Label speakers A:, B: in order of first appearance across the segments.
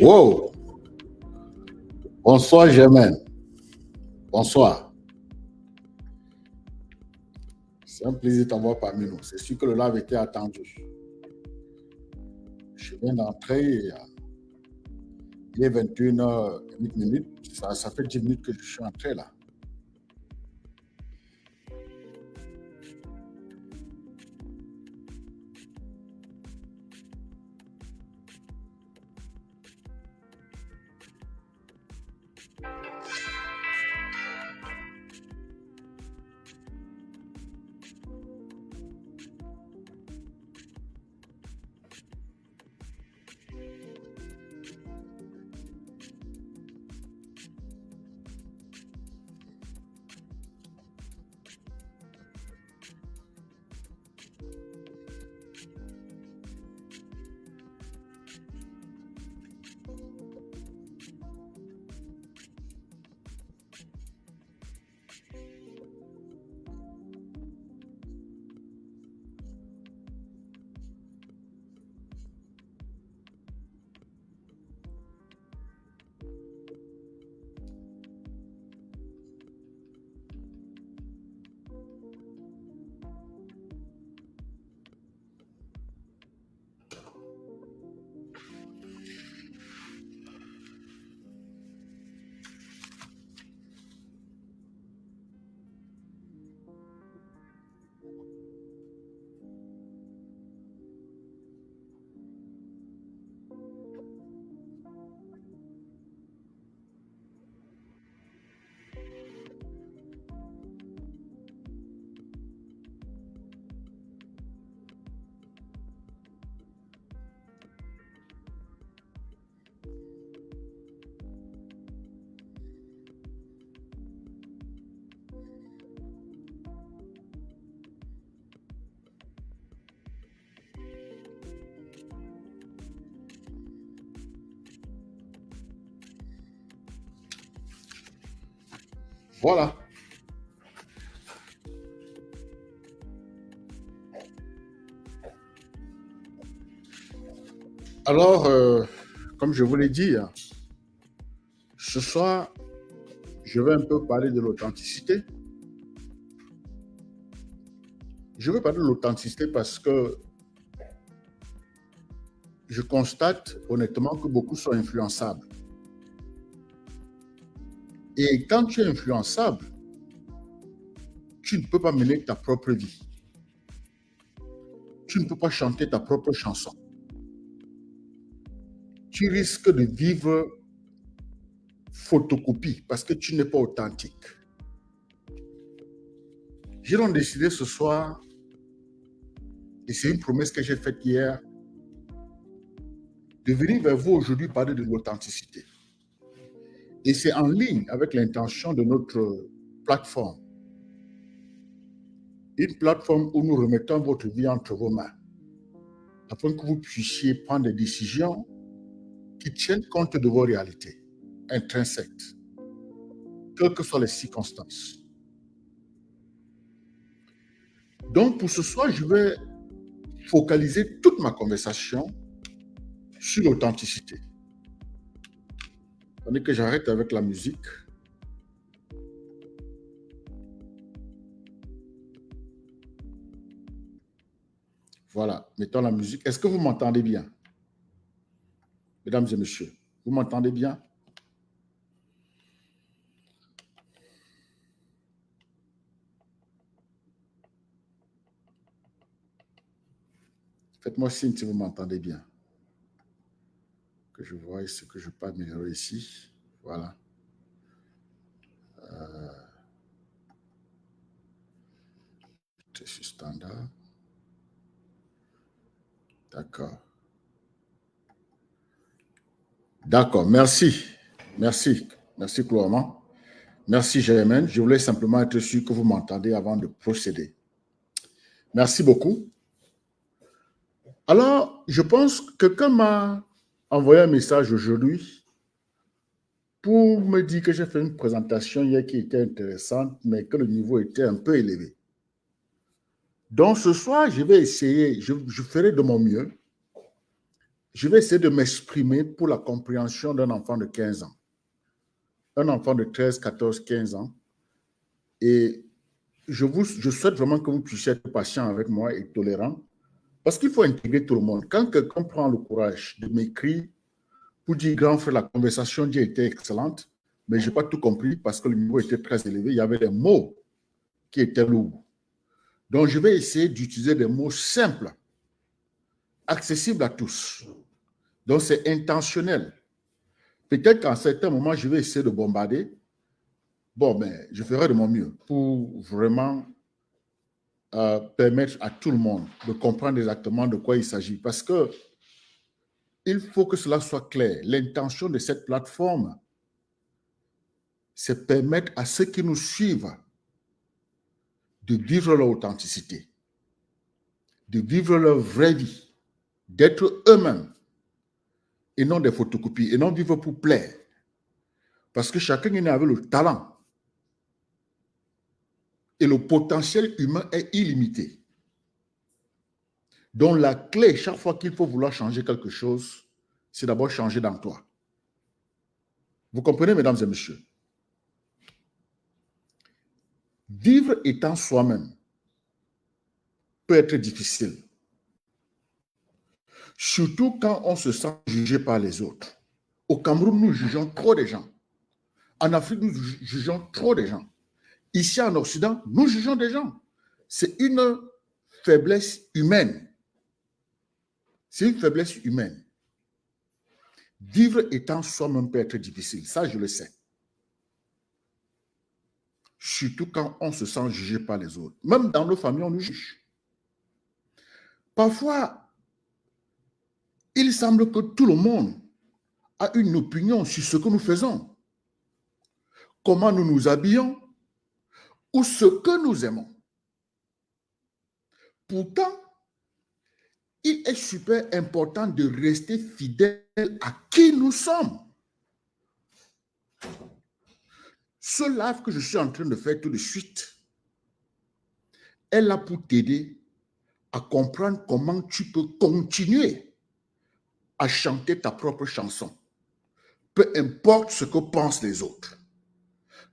A: Wow! Bonsoir, Germaine. Bonsoir. C'est un plaisir de t'avoir parmi nous. C'est sûr que le live était attendu. Je viens d'entrer, il est 21h08. Ça fait 10 minutes que je suis entré là. Voilà. Alors, comme je vous l'ai dit, ce soir, je vais un peu parler de l'authenticité. Je veux parler de l'authenticité parce que je constate honnêtement que beaucoup sont influençables. Et quand tu es influençable, tu ne peux pas mener ta propre vie. Tu ne peux pas chanter ta propre chanson. Tu risques de vivre photocopie parce que tu n'es pas authentique. J'ai donc décidé ce soir, et c'est une promesse que j'ai faite hier, de venir vers vous aujourd'hui parler de l'authenticité. Et c'est en ligne avec l'intention de notre plateforme. Une plateforme où nous remettons votre vie entre vos mains, afin que vous puissiez prendre des décisions qui tiennent compte de vos réalités intrinsèques, quelles que soient les circonstances. Donc, pour ce soir, je vais focaliser toute ma conversation sur l'authenticité. Attendez que j'arrête avec la musique. Voilà, mettons la musique. Est-ce que vous m'entendez bien? Mesdames et messieurs, vous m'entendez bien? Faites-moi signe si vous m'entendez bien. Que je vois ce que je peux améliorer ici. Voilà. C'est sur standard. D'accord. D'accord, merci. Merci. Merci, Cloamant. Merci, Germaine. Je voulais simplement être sûr que vous m'entendez avant de procéder. Merci beaucoup. Alors, je pense que quelqu'un m'a envoyé un message aujourd'hui pour me dire que j'ai fait une présentation hier qui était intéressante, mais que le niveau était un peu élevé. Donc, ce soir, je vais essayer, je ferai de mon mieux Je vais essayer de m'exprimer pour la compréhension d'un enfant de 15 ans. Un enfant de 13, 14, 15 ans. Et je souhaite vraiment que vous puissiez être patient avec moi et tolérant, parce qu'il faut intégrer tout le monde. Quand quelqu'un prend le courage de m'écrire pour dire, grand frère, la conversation d'hier était excellente, mais je n'ai pas tout compris parce que le niveau était très élevé. Il y avait des mots qui étaient lourds. Donc, je vais essayer d'utiliser des mots simples, accessibles à tous. Donc, c'est intentionnel. Peut-être qu'à certains moments, je vais essayer de bombarder. Bon, mais je ferai de mon mieux pour vraiment permettre à tout le monde de comprendre exactement de quoi il s'agit. Parce que il faut que cela soit clair. L'intention de cette plateforme, c'est permettre à ceux qui nous suivent de vivre leur authenticité, de vivre leur vraie vie, d'être eux-mêmes et non des photocopies, et non vivre pour plaire. Parce que chacun est né avec le talent et le potentiel humain est illimité. Donc la clé, chaque fois qu'il faut vouloir changer quelque chose, c'est d'abord changer dans toi. Vous comprenez, mesdames et messieurs? Vivre étant soi-même peut être difficile. Surtout quand on se sent jugé par les autres. Au Cameroun, nous jugeons trop des gens. En Afrique, nous jugeons trop des gens. Ici, en Occident, nous jugeons des gens. C'est une faiblesse humaine. C'est une faiblesse humaine. Vivre étant soi-même peut être difficile. Ça, je le sais. Surtout quand on se sent jugé par les autres. Même dans nos familles, on nous juge. Parfois, il semble que tout le monde a une opinion sur ce que nous faisons, comment nous nous habillons ou ce que nous aimons. Pourtant, il est super important de rester fidèle à qui nous sommes. Ce live que je suis en train de faire tout de suite est là pour t'aider à comprendre comment tu peux continuer à chanter ta propre chanson, peu importe ce que pensent les autres.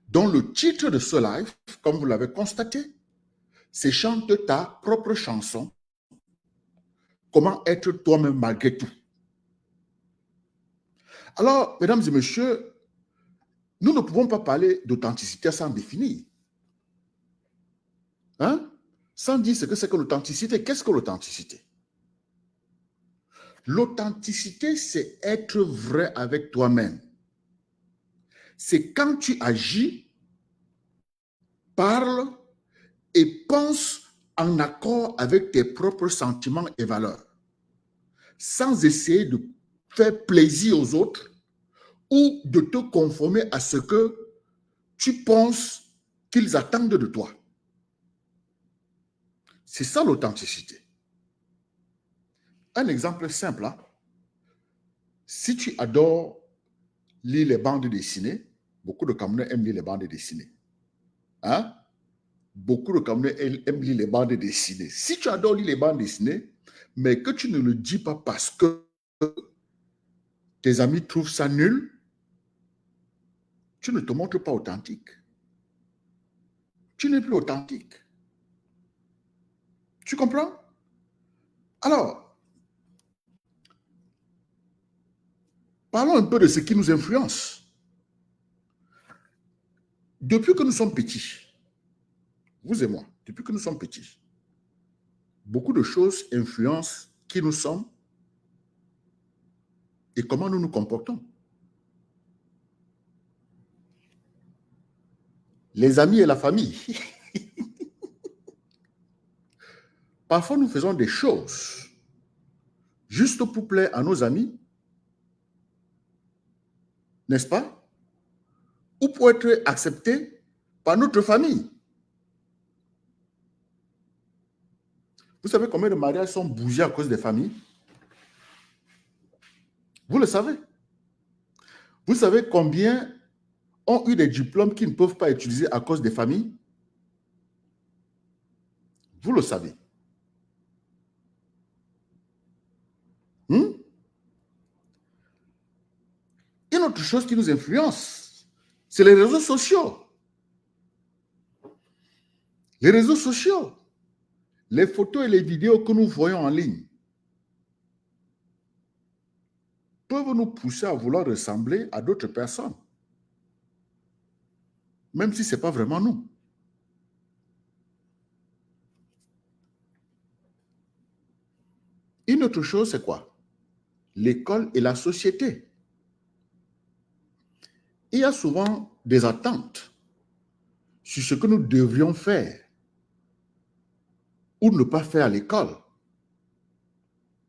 A: Donc le titre de ce live, comme vous l'avez constaté, c'est Chante ta propre chanson, comment être toi-même malgré tout. Alors, mesdames et messieurs, nous ne pouvons pas parler d'authenticité sans définir. Hein? Sans dire ce que c'est que l'authenticité. Qu'est-ce que l'authenticité? L'authenticité, c'est être vrai avec toi-même. C'est quand tu agis, parles et penses en accord avec tes propres sentiments et valeurs, sans essayer de faire plaisir aux autres ou de te conformer à ce que tu penses qu'ils attendent de toi. C'est ça l'authenticité. Un exemple simple, hein? Si tu adores lire les bandes dessinées, beaucoup de Camerounais aiment lire les bandes dessinées. Hein? Beaucoup de Camerounais aiment lire les bandes dessinées. Si tu adores lire les bandes dessinées, mais que tu ne le dis pas parce que tes amis trouvent ça nul, tu ne te montres pas authentique. Tu n'es plus authentique. Tu comprends? Alors, parlons un peu de ce qui nous influence. Depuis que nous sommes petits, vous et moi, depuis que nous sommes petits, beaucoup de choses influencent qui nous sommes et comment nous nous comportons. Les amis et la famille. Parfois, nous faisons des choses juste pour plaire à nos amis, n'est-ce pas? Ou pour être acceptés par notre famille. Vous savez combien de mariages sont bougés à cause des familles? Vous le savez. Vous savez combien ont eu des diplômes qu'ils ne peuvent pas utiliser à cause des familles? Vous le savez. une autre chose qui nous influence, c'est les réseaux sociaux. Les réseaux sociaux, les photos et les vidéos que nous voyons en ligne peuvent nous pousser à vouloir ressembler à d'autres personnes, même si ce n'est pas vraiment nous. Une autre chose, c'est quoi? L'école et la société. Il y a souvent des attentes sur ce que nous devrions faire ou ne pas faire à l'école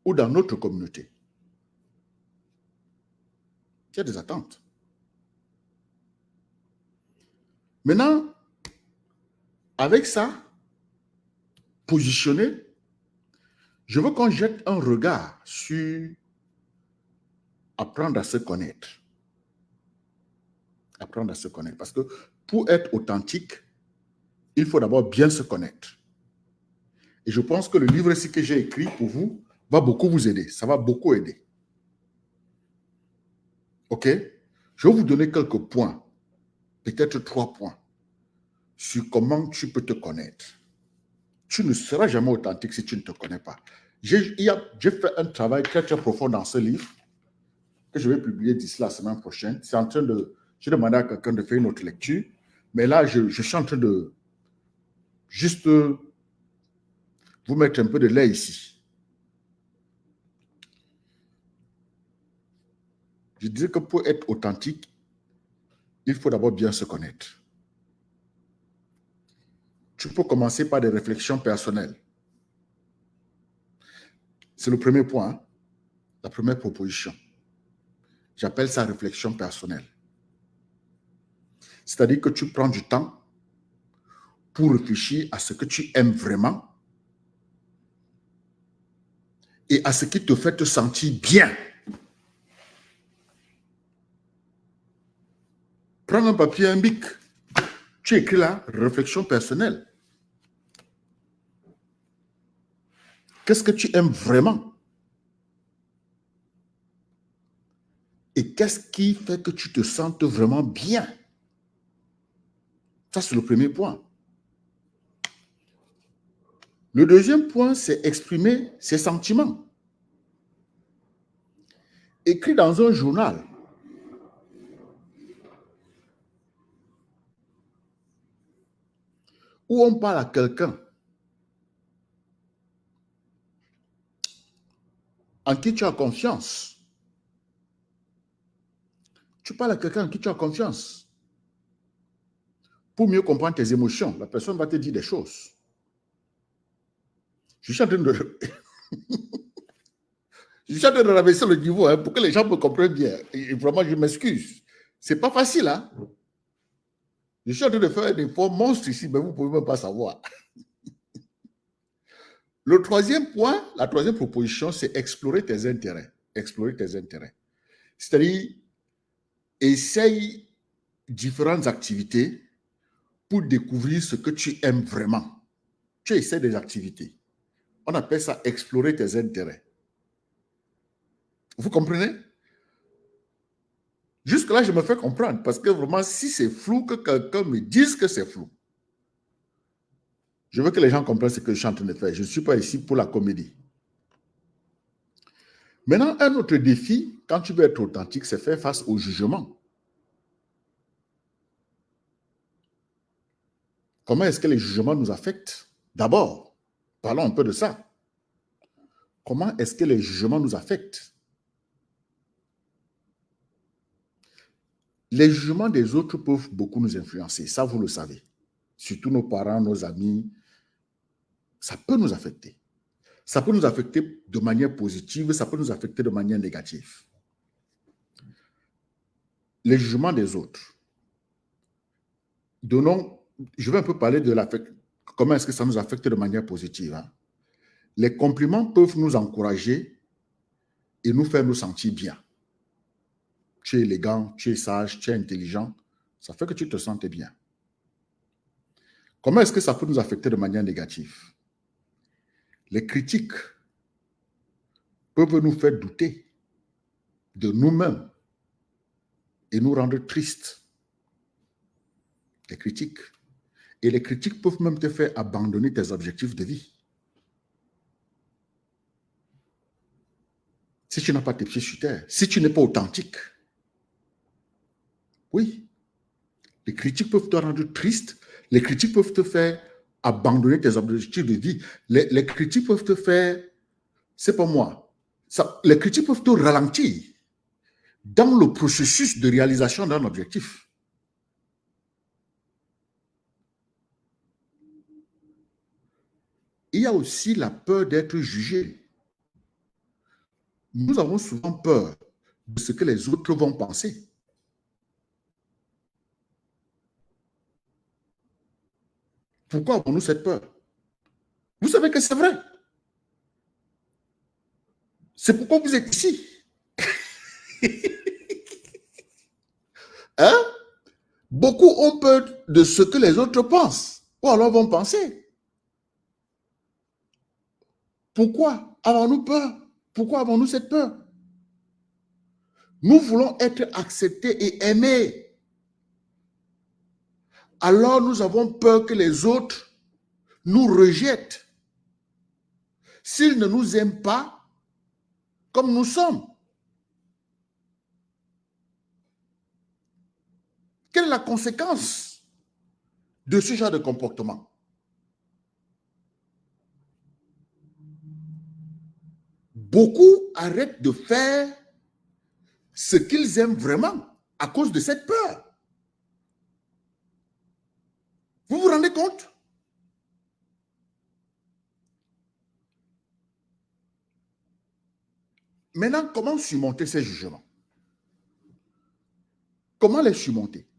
A: ou dans notre communauté. Il y a des attentes. Maintenant, avec ça, positionné, je veux qu'on jette un regard sur apprendre à se connaître. Apprendre à se connaître. Parce que pour être authentique, il faut d'abord bien se connaître. Et je pense que le livre ici que j'ai écrit pour vous va beaucoup vous aider. Ça va beaucoup aider. OK? Je vais vous donner quelques points, peut-être 3 points, sur comment tu peux te connaître. Tu ne seras jamais authentique si tu ne te connais pas. J'ai fait un travail très, très profond dans ce livre que je vais publier d'ici la semaine prochaine. C'est en train de... J'ai demandé à quelqu'un de faire une autre lecture, mais là, je suis en train de juste vous mettre un peu de lait ici. Je disais que pour être authentique, il faut d'abord bien se connaître. Tu peux commencer par des réflexions personnelles. C'est le premier point, hein? La première proposition. J'appelle ça réflexion personnelle. C'est-à-dire que tu prends du temps pour réfléchir à ce que tu aimes vraiment et à ce qui te fait te sentir bien. Prends un papier, un bic. Tu écris là, réflexion personnelle. Qu'est-ce que tu aimes vraiment? Et qu'est-ce qui fait que tu te sentes vraiment bien? Ça, c'est le premier point. Le deuxième point, c'est exprimer ses sentiments. Écris dans un journal. Où on parle à quelqu'un en qui tu as confiance. Tu parles à quelqu'un en qui tu as confiance. Pour mieux comprendre tes émotions, la personne va te dire des choses. Je suis en train de... Je suis en train de rabaisser le niveau pour que les gens me comprennent bien. Et vraiment, je m'excuse. C'est pas facile, hein? Je suis en train de faire des efforts monstres ici, mais vous ne pouvez même pas savoir. Le troisième point, la troisième proposition, c'est explorer tes intérêts. Explorer tes intérêts. C'est-à-dire, essaye différentes activités pour découvrir ce que tu aimes vraiment. Tu essaies des activités. On appelle ça explorer tes intérêts. Vous comprenez? Jusque-là, je me fais comprendre parce que vraiment, si c'est flou, que quelqu'un me dise que c'est flou. Je veux que les gens comprennent ce que je suis en train de faire. Je ne suis pas ici pour la comédie. Maintenant, un autre défi, quand tu veux être authentique, c'est faire face au jugement. Comment est-ce que les jugements nous affectent? D'abord, parlons un peu de ça. Comment est-ce que les jugements nous affectent? Les jugements des autres peuvent beaucoup nous influencer, ça vous le savez. Surtout nos parents, nos amis, ça peut nous affecter. Ça peut nous affecter de manière positive, ça peut nous affecter de manière négative. Les jugements des autres. Je vais un peu parler de comment est-ce que ça nous affecte de manière positive. Hein? Les compliments peuvent nous encourager et nous faire nous sentir bien. Tu es élégant, tu es sage, tu es intelligent, ça fait que tu te sentes bien. Comment est-ce que ça peut nous affecter de manière négative? Les critiques peuvent nous faire douter de nous-mêmes et nous rendre tristes. Les critiques. Et les critiques peuvent même te faire abandonner tes objectifs de vie. Si tu n'as pas tes pieds sur terre, si tu n'es pas authentique, oui, les critiques peuvent te rendre triste, les critiques peuvent te faire abandonner tes objectifs de vie, les critiques peuvent te faire, c'est pas moi, les critiques peuvent te ralentir dans le processus de réalisation d'un objectif. Il y a aussi la peur d'être jugé. Nous avons souvent peur de ce que les autres vont penser. Pourquoi avons-nous cette peur? Vous savez que c'est vrai. C'est pourquoi vous êtes ici. Hein? Beaucoup ont peur de ce que les autres pensent, ou alors vont penser. Pourquoi avons-nous peur? Pourquoi avons-nous cette peur? Nous voulons être acceptés et aimés. Alors nous avons peur que les autres nous rejettent s'ils ne nous aiment pas comme nous sommes. Quelle est la conséquence de ce genre de comportement? Beaucoup arrêtent de faire ce qu'ils aiment vraiment à cause de cette peur. Vous vous rendez compte? Maintenant, comment surmonter ces jugements? Comment les surmonter?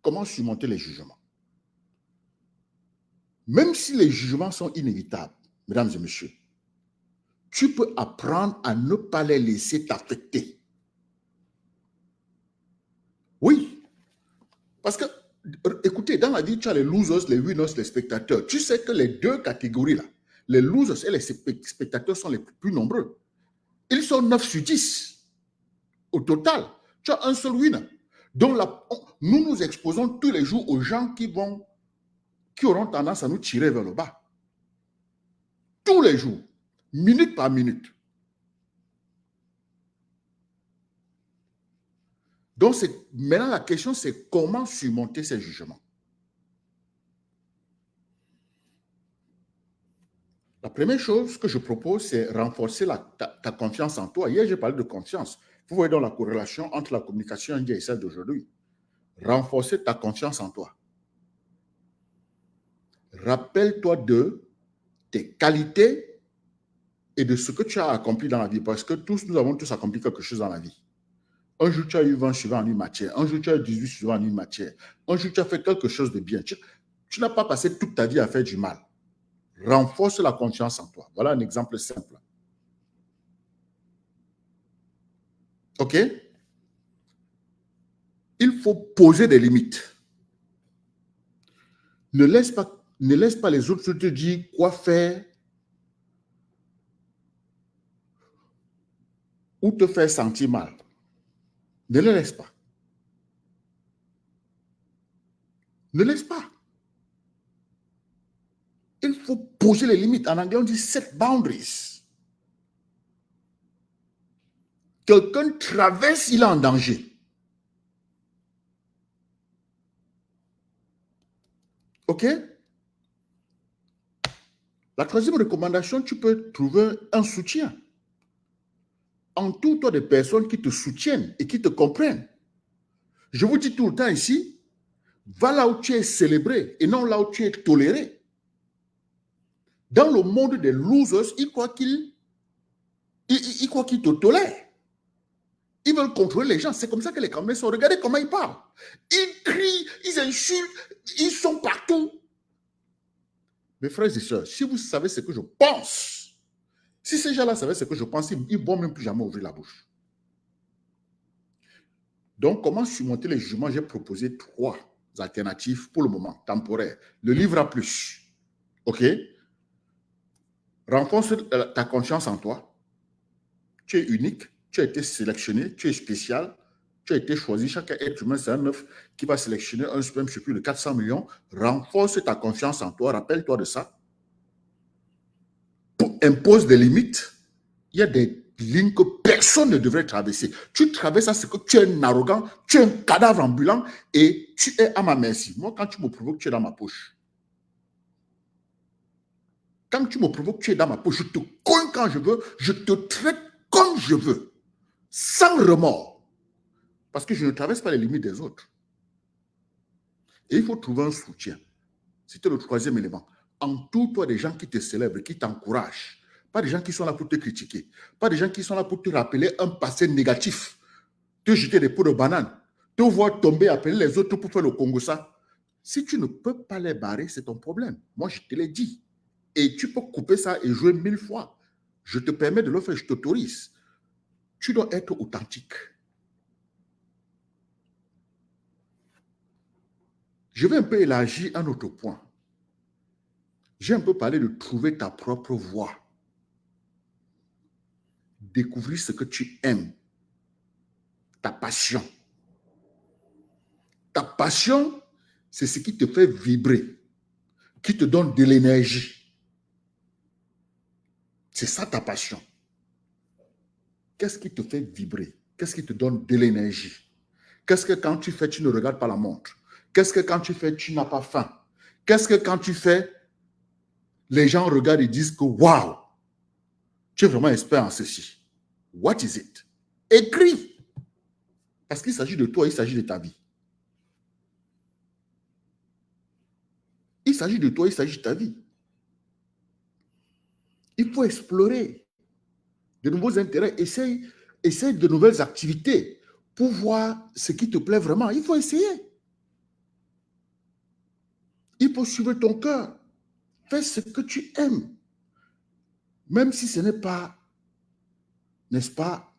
A: Comment surmonter les jugements? Même si les jugements sont inévitables, mesdames et messieurs, tu peux apprendre à ne pas les laisser t'affecter. Oui. Parce que, écoutez, dans la vie, tu as les losers, les winners, les spectateurs. Tu sais que les deux catégories-là, les losers et les spectateurs sont les plus nombreux. Ils sont 9 sur 10. Au total, tu as un seul winner. Donc, nous nous exposons tous les jours aux gens qui auront tendance à nous tirer vers le bas. Tous les jours, minute par minute. Donc, maintenant, la question, c'est comment surmonter ces jugements. La première chose que je propose, c'est renforcer ta confiance en toi. Hier, j'ai parlé de confiance. Vous voyez donc la corrélation entre la communication d'hier et celle d'aujourd'hui. Renforcer ta confiance en toi. Rappelle-toi de tes qualités et de ce que tu as accompli dans la vie. Parce que nous avons tous accompli quelque chose dans la vie. Un jour, tu as eu 20 suivants en une matière. Un jour, tu as eu 18 suivants en une matière. Un jour, tu as fait quelque chose de bien. Tu n'as pas passé toute ta vie à faire du mal. Renforce la confiance en toi. Voilà un exemple simple. OK? Il faut poser des limites. Ne laisse pas les autres te dire quoi faire ou te faire sentir mal. Ne les laisse pas. Ne laisse pas. Il faut poser les limites. En anglais, on dit set boundaries. Quelqu'un traverse, il est en danger. OK? La troisième recommandation, tu peux trouver un soutien. Entoure-toi de personnes qui te soutiennent et qui te comprennent. Je vous dis tout le temps ici, va là où tu es célébré et non là où tu es toléré. Dans le monde des losers, ils croient qu'ils te tolèrent. Ils veulent contrôler les gens. C'est comme ça que les Camerounais sont. Regardez comment ils parlent. Ils crient, ils insultent, ils sont partout. Mes frères et sœurs, si vous savez ce que je pense, si ces gens-là savaient ce que je pense, ils ne vont même plus jamais ouvrir la bouche. Donc, comment surmonter les jugements? J'ai proposé 3 alternatives pour le moment, temporaires. Le livre A+. OK? Renforce ta confiance en toi. Tu es unique, tu as été sélectionné, tu es spécial. Tu as été choisi, chaque être humain, c'est un œuf qui va sélectionner un sperme sur plus de 400 millions. Renforce ta confiance en toi, rappelle-toi de ça. Impose des limites. Il y a des lignes que personne ne devrait traverser. Tu traverses ça, c'est que tu es un arrogant, tu es un cadavre ambulant et tu es à ma merci. Moi, quand tu me provoques, tu es dans ma poche. Quand tu me provoques, tu es dans ma poche. Je te cogne quand je veux, je te traite comme je veux, sans remords. Parce que je ne traverse pas les limites des autres. Et il faut trouver un soutien. C'était le troisième élément. Entoure-toi des gens qui te célèbrent, qui t'encouragent. Pas des gens qui sont là pour te critiquer. Pas des gens qui sont là pour te rappeler un passé négatif. Te jeter des pots de banane. Te voir tomber, appeler les autres pour faire le Congo ça. Si tu ne peux pas les barrer, c'est ton problème. Moi, je te l'ai dit. Et tu peux couper ça et jouer 1000 fois. Je te permets de le faire, je t'autorise. Tu dois être authentique. Je vais un peu élargir un autre point. J'ai un peu parlé de trouver ta propre voie. Découvrir ce que tu aimes. Ta passion. Ta passion, c'est ce qui te fait vibrer, qui te donne de l'énergie. C'est ça ta passion. Qu'est-ce qui te fait vibrer? Qu'est-ce qui te donne de l'énergie? Qu'est-ce que quand tu fais, tu ne regardes pas la montre? Qu'est-ce que quand tu fais, tu n'as pas faim? Qu'est-ce que quand tu fais, les gens regardent et disent que waouh, tu es vraiment expert en ceci. What is it? Écris. Parce qu'il s'agit de toi, il s'agit de ta vie. Il s'agit de toi, il s'agit de ta vie. Il faut explorer de nouveaux intérêts. Essaye de nouvelles activités pour voir ce qui te plaît vraiment. Il faut essayer. Il faut suivre ton cœur. Fais ce que tu aimes. Même si ce n'est pas, n'est-ce pas,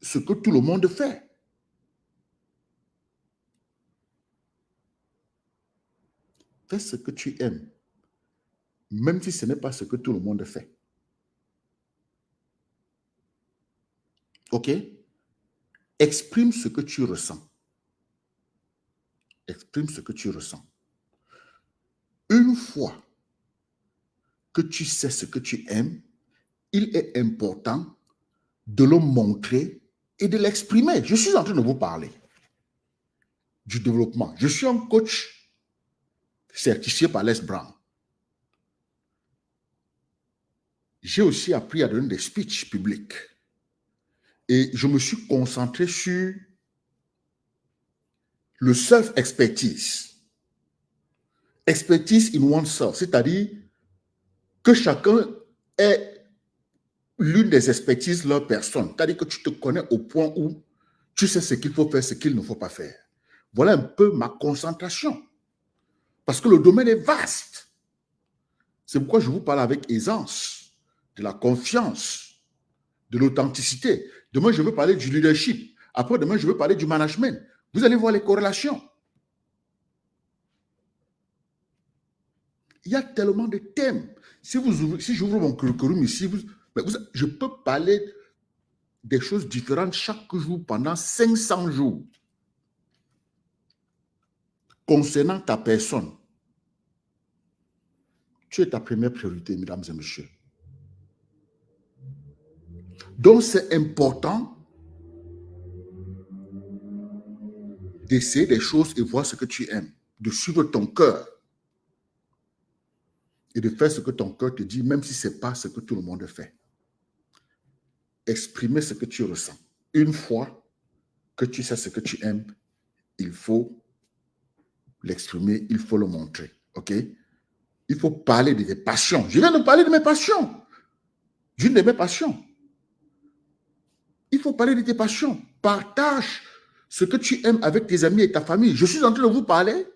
A: ce que tout le monde fait. Fais ce que tu aimes. Même si ce n'est pas ce que tout le monde fait. OK? Exprime ce que tu ressens. Exprime ce que tu ressens. Une fois que tu sais ce que tu aimes, il est important de le montrer et de l'exprimer. Je suis en train de vous parler du développement. Je suis un coach certifié par Les Brown. J'ai aussi appris à donner des speeches publics. Et je me suis concentré sur le self-expertise. Expertise in oneself, c'est-à-dire que chacun ait l'une des expertises de leur personne. C'est-à-dire que tu te connais au point où tu sais ce qu'il faut faire, ce qu'il ne faut pas faire. Voilà un peu ma concentration. Parce que le domaine est vaste. C'est pourquoi je vous parle avec aisance, de la confiance, de l'authenticité. Demain, je veux parler du leadership. Après, demain, je veux parler du management. Vous allez voir les corrélations. Il y a tellement de thèmes. Si j'ouvre mon curriculum ici, je peux parler des choses différentes chaque jour pendant 500 jours. Concernant ta personne, tu es ta première priorité, mesdames et messieurs. Donc, c'est important d'essayer des choses et voir ce que tu aimes, de suivre ton cœur et de faire ce que ton cœur te dit, même si ce n'est pas ce que tout le monde fait. Exprimer ce que tu ressens. Une fois que tu sais ce que tu aimes, il faut l'exprimer, il faut le montrer. OK? Il faut parler de tes passions. Je viens de parler de mes passions. D'une de mes passions. Il faut parler de tes passions. Partage ce que tu aimes avec tes amis et ta famille. Je suis en train de vous parler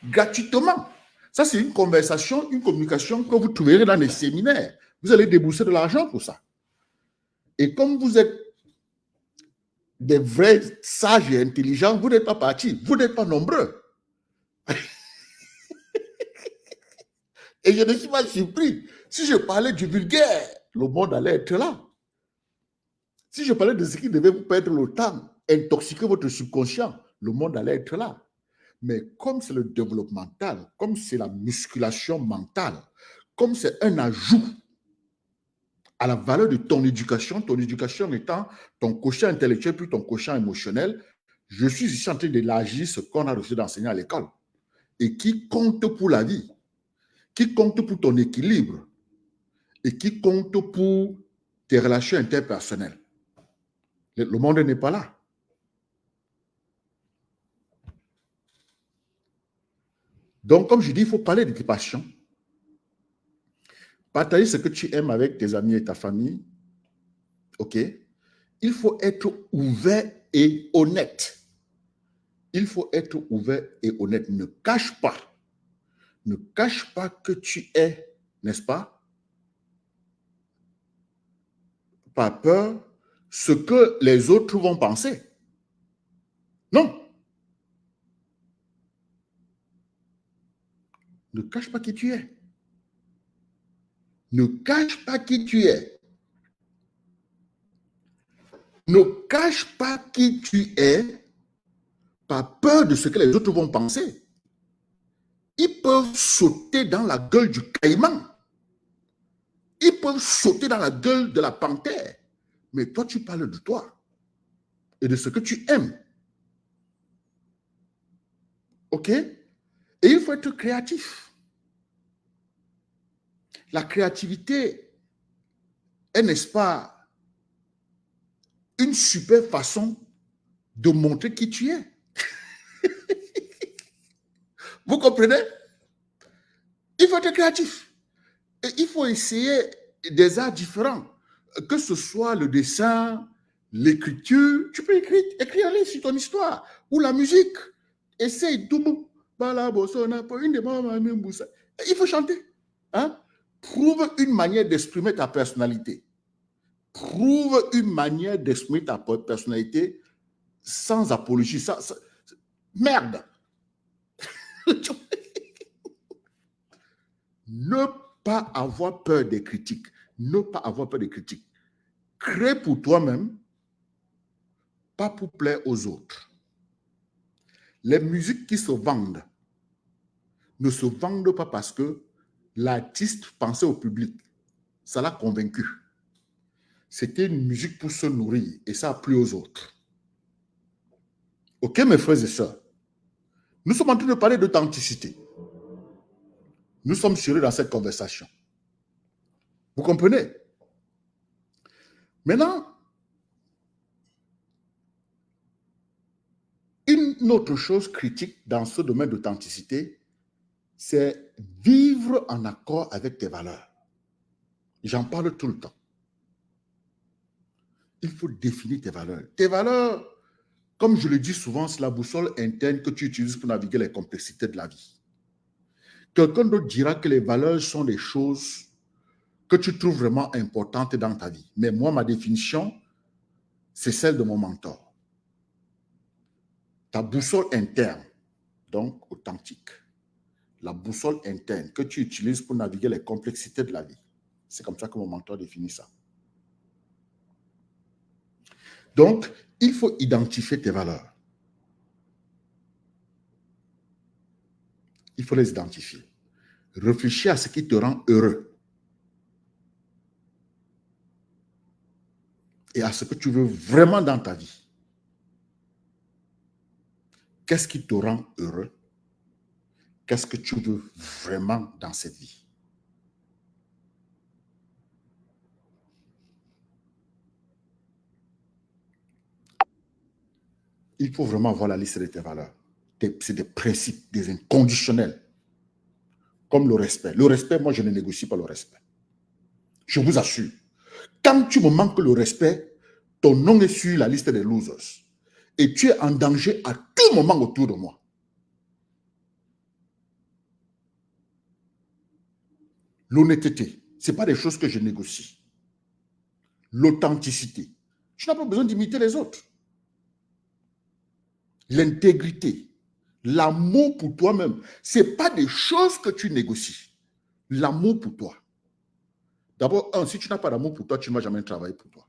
A: gratuitement. Ça, c'est une conversation, une communication que vous trouverez dans les séminaires. Vous allez débourser de l'argent pour ça. Et comme vous êtes des vrais sages et intelligents, vous n'êtes pas partis. Vous n'êtes pas nombreux. Et je ne suis pas surpris. Si je parlais du vulgaire, le monde allait être là. Si je parlais de ce qui devait vous perdre le temps, intoxiqué votre subconscient, le monde allait être là. Mais comme c'est le développemental, comme c'est la musculation mentale, comme c'est un ajout à la valeur de ton éducation étant ton quotient intellectuel puis ton quotient émotionnel, je suis ici en train d'élargir ce qu'on a reçu d'enseigner à l'école et qui compte pour la vie, qui compte pour ton équilibre et qui compte pour tes relations interpersonnelles. Le monde n'est pas là. Donc, comme je dis, il faut parler de tes passions. Partager ce que tu aimes avec tes amis et ta famille. OK? Il faut être ouvert et honnête. Il faut être ouvert et honnête. Ne cache pas. Ne cache pas que tu es, n'est-ce pas, par peur, ce que les autres vont penser. Non. Ne cache pas qui tu es. Ne cache pas qui tu es. Ne cache pas qui tu es par peur de ce que les autres vont penser. Ils peuvent sauter dans la gueule du caïman. Ils peuvent sauter dans la gueule de la panthère. Mais toi, tu parles de toi et de ce que tu aimes. OK? Et il faut être créatif. La créativité est, n'est-ce pas, une super façon de montrer qui tu es. Vous comprenez? Il faut être créatif. Et il faut essayer des arts différents. Que ce soit le dessin, l'écriture, tu peux écrire un livre sur ton histoire, ou la musique. Essaye tout. Il faut chanter. Hein? Trouve une manière d'exprimer ta personnalité. Trouve une manière d'exprimer ta personnalité sans apologie. Merde. Ne pas avoir peur des critiques. Ne pas avoir peur des critiques. Crée pour toi-même, pas pour plaire aux autres. Les musiques qui se vendent ne se vendent pas parce que l'artiste pensait au public. Ça l'a convaincu. C'était une musique pour se nourrir et ça a plu aux autres. OK, mes frères et sœurs? Nous sommes en train de parler d'authenticité. Nous sommes sérieux dans cette conversation. Vous comprenez? Maintenant, une autre chose critique dans ce domaine d'authenticité, c'est vivre en accord avec tes valeurs. J'en parle tout le temps. Il faut définir tes valeurs. Tes valeurs, comme je le dis souvent, c'est la boussole interne que tu utilises pour naviguer les complexités de la vie. Quelqu'un d'autre dira que les valeurs sont des choses que tu trouves vraiment importantes dans ta vie. Mais moi, ma définition, c'est celle de mon mentor. Ta boussole interne, donc authentique. La boussole interne que tu utilises pour naviguer les complexités de la vie. C'est comme ça que mon mentor définit ça. Donc, il faut identifier tes valeurs. Il faut les identifier. Réfléchis à ce qui te rend heureux. Et à ce que tu veux vraiment dans ta vie. Qu'est-ce qui te rend heureux? Qu'est-ce que tu veux vraiment dans cette vie? Il faut vraiment avoir la liste de tes valeurs. C'est des principes, des inconditionnels. Comme le respect. Le respect, moi, je ne négocie pas le respect. Je vous assure. Quand tu me manques le respect, ton nom est sur la liste des losers. Et tu es en danger à tout moment autour de moi. L'honnêteté, ce n'est pas des choses que je négocie. L'authenticité. Tu n'as pas besoin d'imiter les autres. L'intégrité, l'amour pour toi-même, ce n'est pas des choses que tu négocies. L'amour pour toi. D'abord, si tu n'as pas d'amour pour toi, tu ne vas jamais travailler pour toi.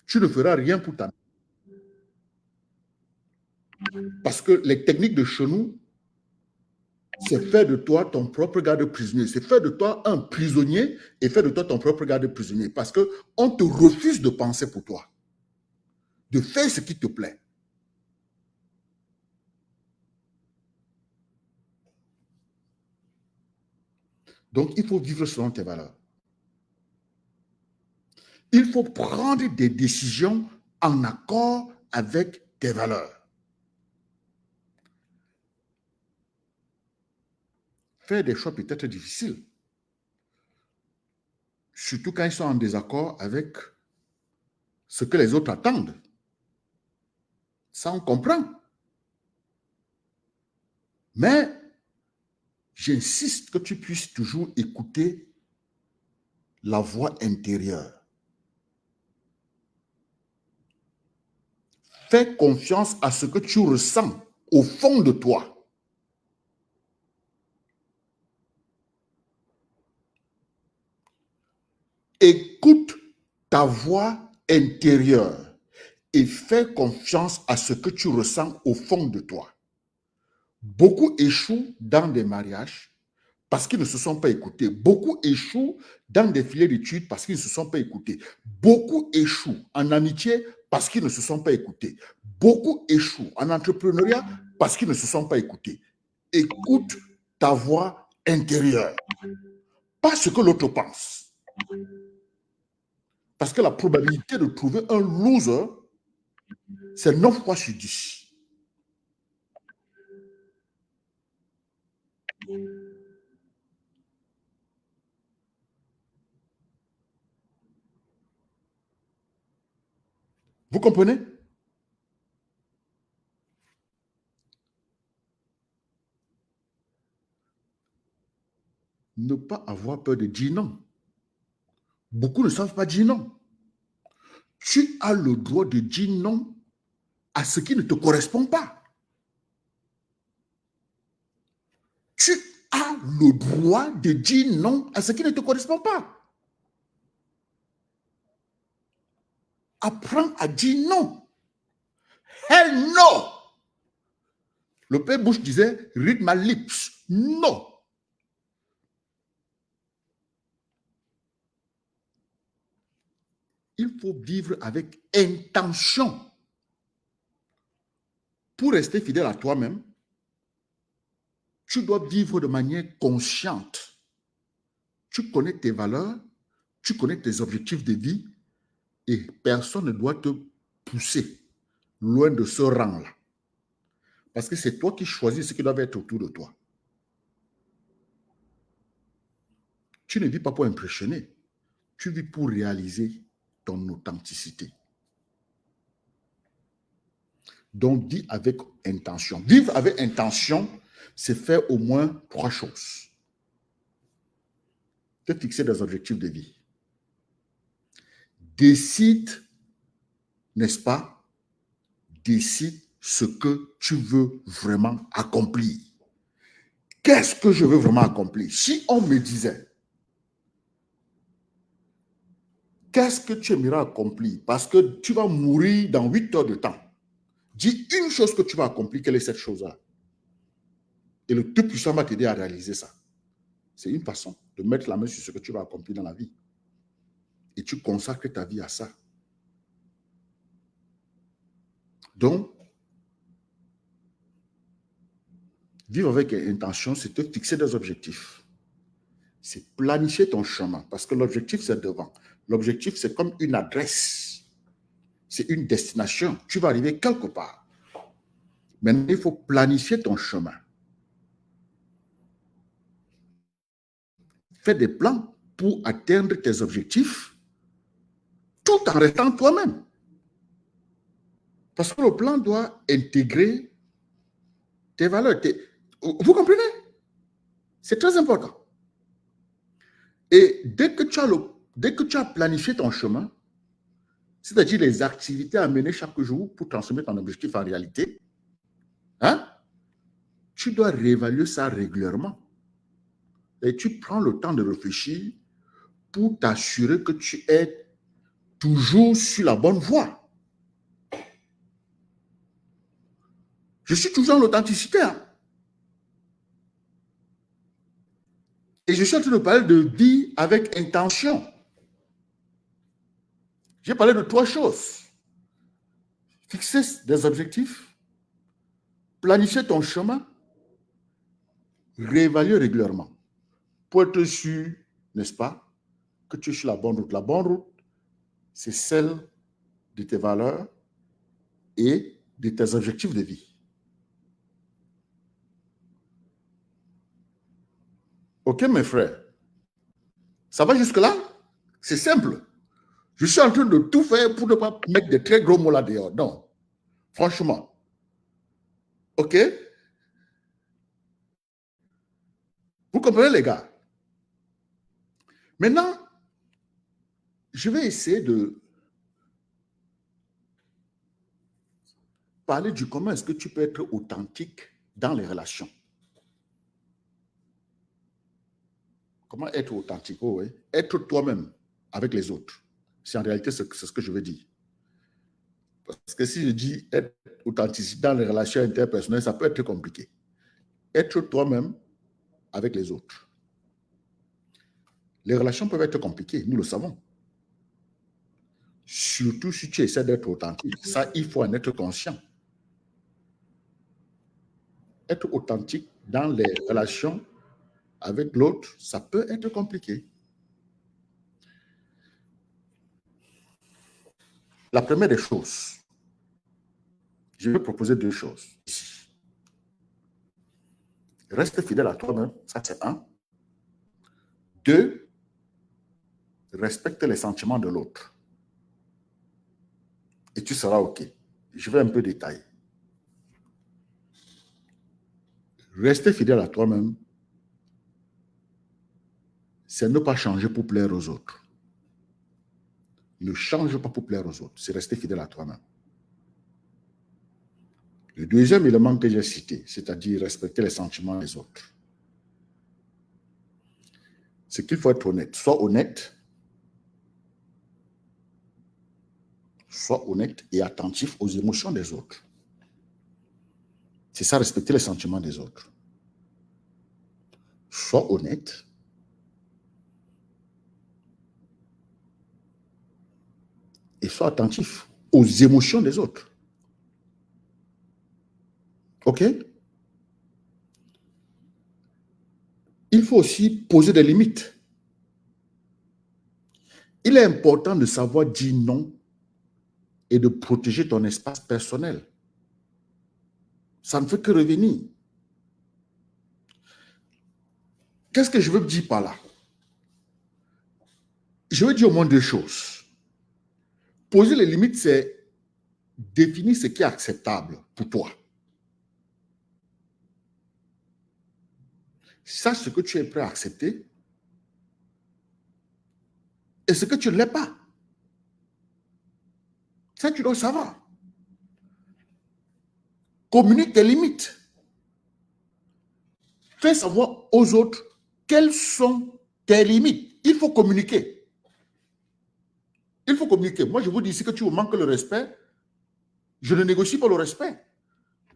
A: Tu ne feras rien pour ta... Parce que les techniques de chez nous, c'est faire de toi ton propre garde prisonnier. C'est faire de toi un prisonnier et faire de toi ton propre garde prisonnier. Parce qu'on te refuse de penser pour toi, de faire ce qui te plaît. Donc, il faut vivre selon tes valeurs. Il faut prendre des décisions en accord avec tes valeurs. Faire des choix peut être difficile, surtout quand ils sont en désaccord avec ce que les autres attendent. Ça, on comprend. Mais j'insiste que tu puisses toujours écouter la voix intérieure. Fais confiance à ce que tu ressens au fond de toi. Écoute ta voix intérieure et fais confiance à ce que tu ressens au fond de toi. Beaucoup échouent dans des mariages parce qu'ils ne se sont pas écoutés. Beaucoup échouent dans des filières d'études parce qu'ils ne se sont pas écoutés. Beaucoup échouent en amitié parce qu'ils ne se sont pas écoutés. Beaucoup échouent en entrepreneuriat parce qu'ils ne se sont pas écoutés. Écoute ta voix intérieure, pas ce que l'autre pense. Parce que la probabilité de trouver un loser, c'est 9 fois sur 10. Vous comprenez? Ne pas avoir peur de dire non. Beaucoup ne savent pas dire non. Tu as le droit de dire non à ce qui ne te correspond pas. Tu as le droit de dire non à ce qui ne te correspond pas. Apprends à dire non. Hell no! Le père Bush disait, read my lips. Non. Il faut vivre avec intention. Pour rester fidèle à toi-même, tu dois vivre de manière consciente. Tu connais tes valeurs, tu connais tes objectifs de vie et personne ne doit te pousser loin de ce rang-là. Parce que c'est toi qui choisis ce qui doit être autour de toi. Tu ne vis pas pour impressionner. Tu vis pour réaliser ton authenticité. Donc, vis avec intention. Vivre avec intention, c'est faire au moins 3 choses. Te fixer des objectifs de vie. Décide, n'est-ce pas, décide ce que tu veux vraiment accomplir. Qu'est-ce que je veux vraiment accomplir? Si on me disait, qu'est-ce que tu aimerais accomplir? Parce que tu vas mourir dans 8 heures de temps. Dis une chose que tu vas accomplir, quelle est cette chose-là? Et le Tout-Puissant va t'aider à réaliser ça. C'est une façon de mettre la main sur ce que tu vas accomplir dans la vie. Et tu consacres ta vie à ça. Donc, vivre avec intention, c'est te fixer des objectifs. C'est planifier ton chemin. Parce que l'objectif, c'est devant. L'objectif, c'est comme une adresse. C'est une destination. Tu vas arriver quelque part. Maintenant, il faut planifier ton chemin. Fais des plans pour atteindre tes objectifs tout en restant toi-même. Parce que le plan doit intégrer tes valeurs. Vous comprenez? C'est très important. Et dès que tu as planifié ton chemin, c'est-à-dire les activités à mener chaque jour pour transformer ton objectif en réalité, hein, tu dois réévaluer ça régulièrement. Et tu prends le temps de réfléchir pour t'assurer que tu es toujours sur la bonne voie. Je suis toujours dans l'authenticité. Hein. Et je suis en train de parler de vie avec intention. J'ai parlé de 3 choses. Fixer des objectifs, planifier ton chemin, réévaluer régulièrement pour être sûr, n'est-ce pas, que tu es sur la bonne route. La bonne route, c'est celle de tes valeurs et de tes objectifs de vie. OK, mes frères? Ça va jusque-là? C'est simple. Je suis en train de tout faire pour ne pas mettre de très gros mots là dehors. Non. Franchement. OK? Vous comprenez, les gars? Maintenant, je vais essayer de parler du comment est-ce que tu peux être authentique dans les relations. Comment être authentique? Oh, oui. Être toi-même avec les autres. C'est en réalité c'est ce que je veux dire. Parce que si je dis être authentique dans les relations interpersonnelles, ça peut être compliqué. Être toi-même avec les autres. Les relations peuvent être compliquées, nous le savons. Surtout si tu essaies d'être authentique. Ça, il faut en être conscient. Être authentique dans les relations avec l'autre, ça peut être compliqué. La première des choses, je vais proposer 2 choses ici. Reste fidèle à toi-même, ça c'est 1. 2, respecte les sentiments de l'autre. Et tu seras OK. Je vais un peu détailler. Rester fidèle à toi-même, c'est ne pas changer pour plaire aux autres. Ne change pas pour plaire aux autres, c'est rester fidèle à toi-même. Le deuxième élément que j'ai cité, c'est-à-dire respecter les sentiments des autres, c'est qu'il faut être honnête. Sois honnête et attentif aux émotions des autres. C'est ça, respecter les sentiments des autres. Sois honnête. Et sois attentif aux émotions des autres. OK? Il faut aussi poser des limites. Il est important de savoir dire non et de protéger ton espace personnel. Ça ne fait que revenir. Qu'est-ce que je veux dire par là? Je veux dire au moins 2 choses. Poser les limites, c'est définir ce qui est acceptable pour toi. Sache ce que tu es prêt à accepter et ce que tu ne l'es pas. Ça, tu dois savoir. Communique tes limites. Fais savoir aux autres quelles sont tes limites. Il faut communiquer. Il faut communiquer. Moi, je vous dis ici que tu me manques le respect. Je ne négocie pas le respect.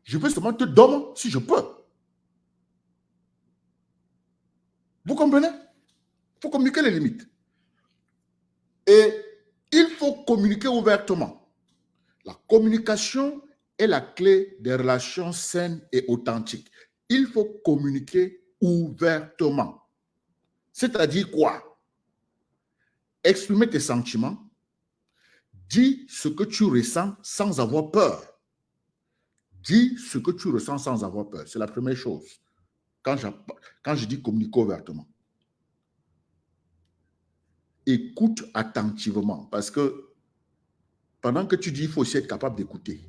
A: Je peux seulement te donner si je peux. Vous comprenez? Il faut communiquer les limites. Et il faut communiquer ouvertement. La communication est la clé des relations saines et authentiques. Il faut communiquer ouvertement. C'est-à-dire quoi? Exprimer tes sentiments. Dis ce que tu ressens sans avoir peur. Dis ce que tu ressens sans avoir peur. C'est la première chose. Quand je dis communiquer ouvertement. Écoute attentivement. Parce que pendant que tu dis, il faut aussi être capable d'écouter.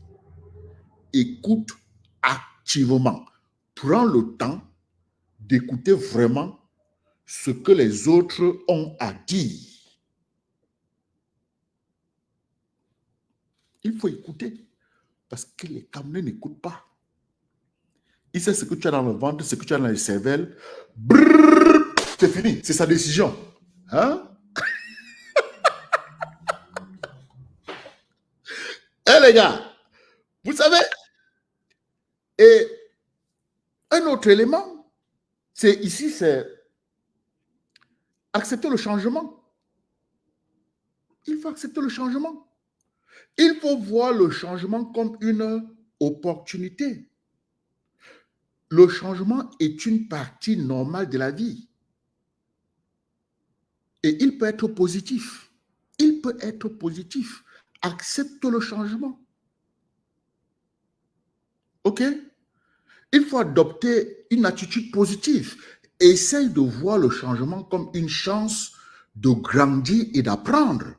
A: Écoute activement. Prends le temps d'écouter vraiment ce que les autres ont à dire. Il faut écouter. Parce que les Camerounais n'écoutent pas. Il sait ce que tu as dans le ventre, ce que tu as dans les cervelles. C'est fini. C'est sa décision. Hein? Les gars, vous savez, Et un autre élément, c'est ici, c'est accepter le changement. Il faut accepter le changement. Il faut voir le changement comme une opportunité. Le changement est une partie normale de la vie. Et il peut être positif. Il peut être positif. Accepte le changement. OK? Il faut adopter une attitude positive. Essaye de voir le changement comme une chance de grandir et d'apprendre.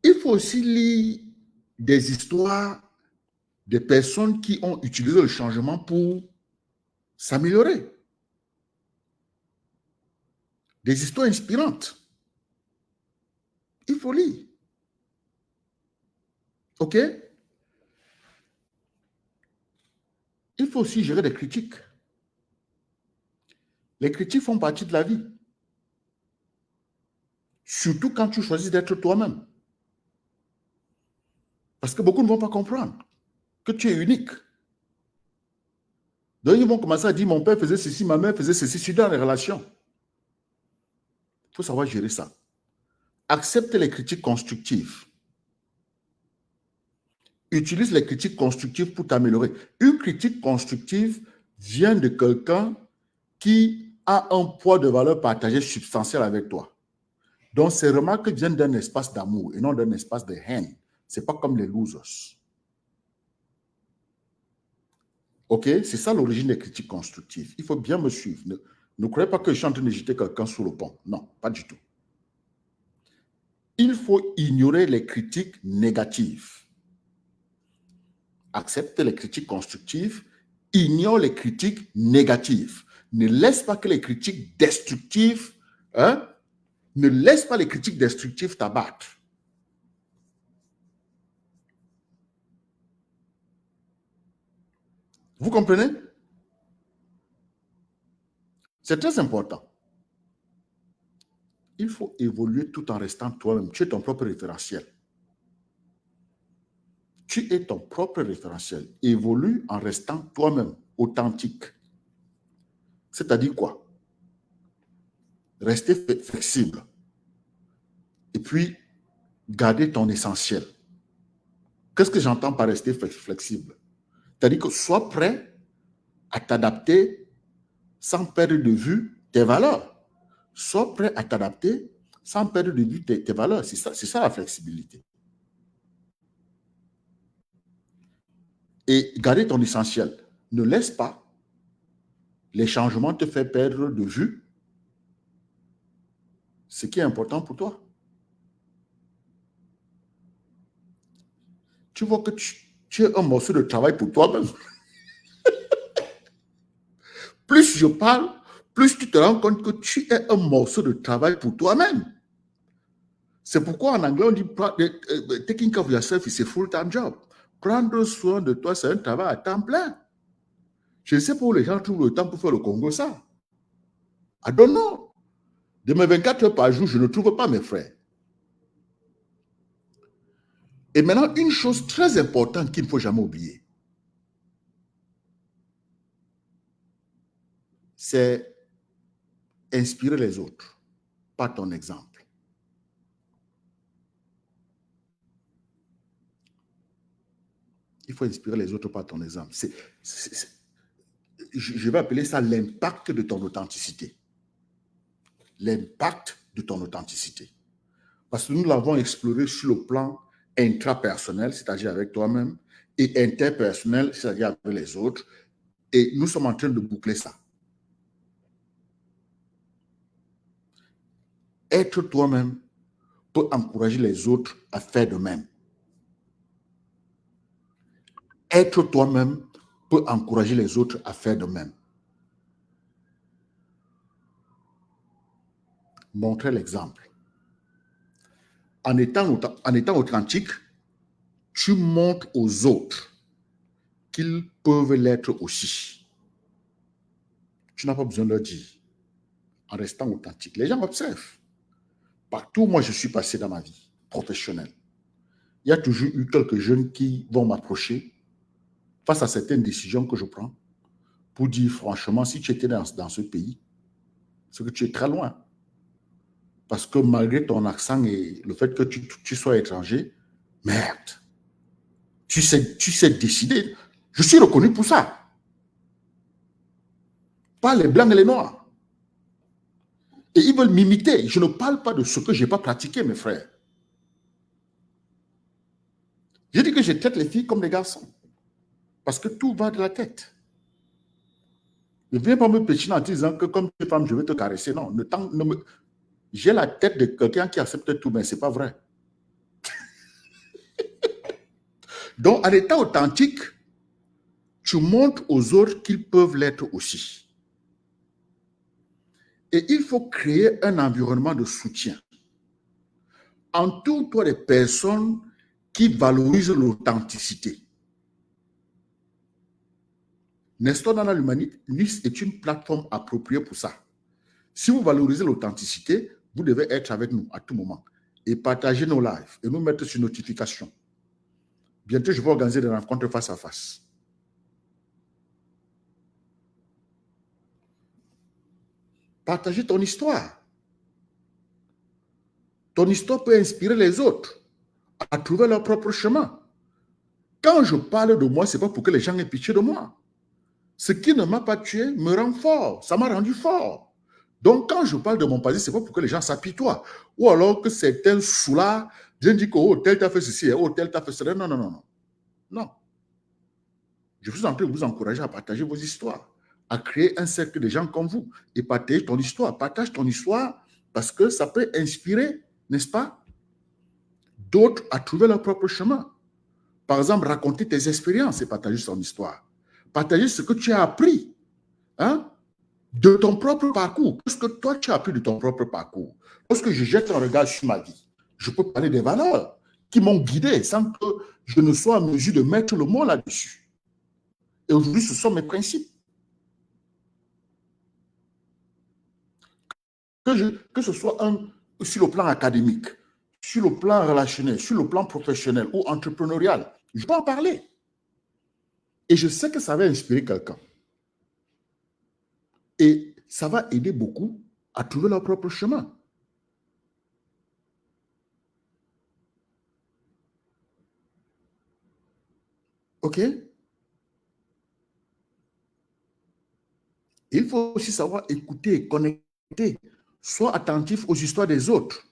A: Il faut aussi lire des histoires de personnes qui ont utilisé le changement pour s'améliorer. Des histoires inspirantes. Il faut lire. OK? Il faut aussi gérer des critiques. Les critiques font partie de la vie. Surtout quand tu choisis d'être toi-même. Parce que beaucoup ne vont pas comprendre que tu es unique. Donc, ils vont commencer à dire, mon père faisait ceci, ma mère faisait ceci. Je dans les relations. Il faut savoir gérer ça. Accepte les critiques constructives. Utilise les critiques constructives pour t'améliorer. Une critique constructive vient de quelqu'un qui a un poids de valeur partagé substantiel avec toi. Donc, ces remarques viennent d'un espace d'amour et non d'un espace de haine. Ce n'est pas comme les losers. OK? C'est ça l'origine des critiques constructives. Il faut bien me suivre. Ne croyez pas que je suis en train de jeter quelqu'un sous le pont. Non, pas du tout. Il faut ignorer les critiques négatives. Accepte les critiques constructives, ignore les critiques négatives. Ne laisse pas que les critiques destructives, ne laisse pas les critiques destructives t'abattre. Vous comprenez? C'est très important. Il faut évoluer tout en restant toi-même. Tu es ton propre référentiel. Tu es ton propre référentiel. Évolue en restant toi-même, authentique. C'est-à-dire quoi? Rester flexible. Et puis, garder ton essentiel. Qu'est-ce que j'entends par rester flexible? C'est-à-dire que sois prêt à t'adapter sans perdre de vue tes valeurs. Sois prêt à t'adapter sans perdre de vue tes valeurs. C'est ça la flexibilité. Et garder ton essentiel. Ne laisse pas les changements te faire perdre de vue ce qui est important pour toi. Tu vois que tu es un morceau de travail pour toi-même. Plus je parle, plus tu te rends compte que tu es un morceau de travail pour toi-même. C'est pourquoi en anglais, on dit taking care of yourself is a full-time job. Prendre soin de toi, c'est un travail à temps plein. Je ne sais pas où les gens trouvent le temps pour faire le Congo ça. I don't know. De mes 24 heures par jour, je ne trouve pas mes frères. Et maintenant, une chose très importante qu'il ne faut jamais oublier, c'est inspirer les autres par ton exemple. Il faut inspirer les autres par ton exemple. Je vais appeler ça l'impact de ton authenticité. L'impact de ton authenticité. Parce que nous l'avons exploré sur le plan intrapersonnel, c'est-à-dire avec toi-même, et interpersonnel, c'est-à-dire avec les autres. Et nous sommes en train de boucler ça. Être toi-même peut encourager les autres à faire de même. Être toi-même peut encourager les autres à faire de même. Montrer l'exemple. En étant authentique, tu montres aux autres qu'ils peuvent l'être aussi. Tu n'as pas besoin de leur dire. En restant authentique. Les gens observent. Partout où moi je suis passé dans ma vie professionnelle, il y a toujours eu quelques jeunes qui vont m'approcher face à certaines décisions que je prends pour dire franchement, si tu étais dans ce pays, c'est que tu es très loin. Parce que malgré ton accent et le fait que tu sois étranger, merde, tu sais décider. Je suis reconnu pour ça. Pas les blancs et les noirs. Et ils veulent m'imiter. Je ne parle pas de ce que je n'ai pas pratiqué, mes frères. Je dis que je traite les filles comme des garçons. Parce que tout va de la tête. Ne viens pas me péchiner en disant que comme tu es femme, je vais te caresser. Non, j'ai la tête de quelqu'un qui accepte tout, mais ce n'est pas vrai. Donc, à l'état authentique, tu montres aux autres qu'ils peuvent l'être aussi. Et il faut créer un environnement de soutien. Entoure-toi des personnes qui valorisent l'authenticité. Nestor dans l'humaniste est une plateforme appropriée pour ça. Si vous valorisez l'authenticité, vous devez être avec nous à tout moment et partager nos lives et nous mettre sur notification. Bientôt, je vais organiser des rencontres face à face. Partagez ton histoire. Ton histoire peut inspirer les autres à trouver leur propre chemin. Quand je parle de moi, ce n'est pas pour que les gens aient pitié de moi. Ce qui ne m'a pas tué me rend fort. Ça m'a rendu fort. Donc, quand je parle de mon passé, ce n'est pas pour que les gens s'apitoient. Ou alors que certains sous-là viennent dire que oh, tel t'a fait ceci, oh, tel t'a fait cela. Non, non, non, non. Non. Je suis en train de vous encourager à partager vos histoires, à créer un cercle de gens comme vous et partager ton histoire. Partage ton histoire parce que ça peut inspirer, n'est-ce pas, d'autres à trouver leur propre chemin. Par exemple, raconter tes expériences et partager ton histoire. Partager ce que tu as appris de ton propre parcours. Qu'est-ce que toi, tu as appris de ton propre parcours? Lorsque je jette un regard sur ma vie, je peux parler des valeurs qui m'ont guidé sans que je ne sois en mesure de mettre le mot là-dessus. Et aujourd'hui, ce sont mes principes. Que ce soit sur le plan académique, sur le plan relationnel, sur le plan professionnel ou entrepreneurial, je peux en parler. Et je sais que ça va inspirer quelqu'un. Et ça va aider beaucoup à trouver leur propre chemin. OK? Il faut aussi savoir écouter et connecter. Sois attentif aux histoires des autres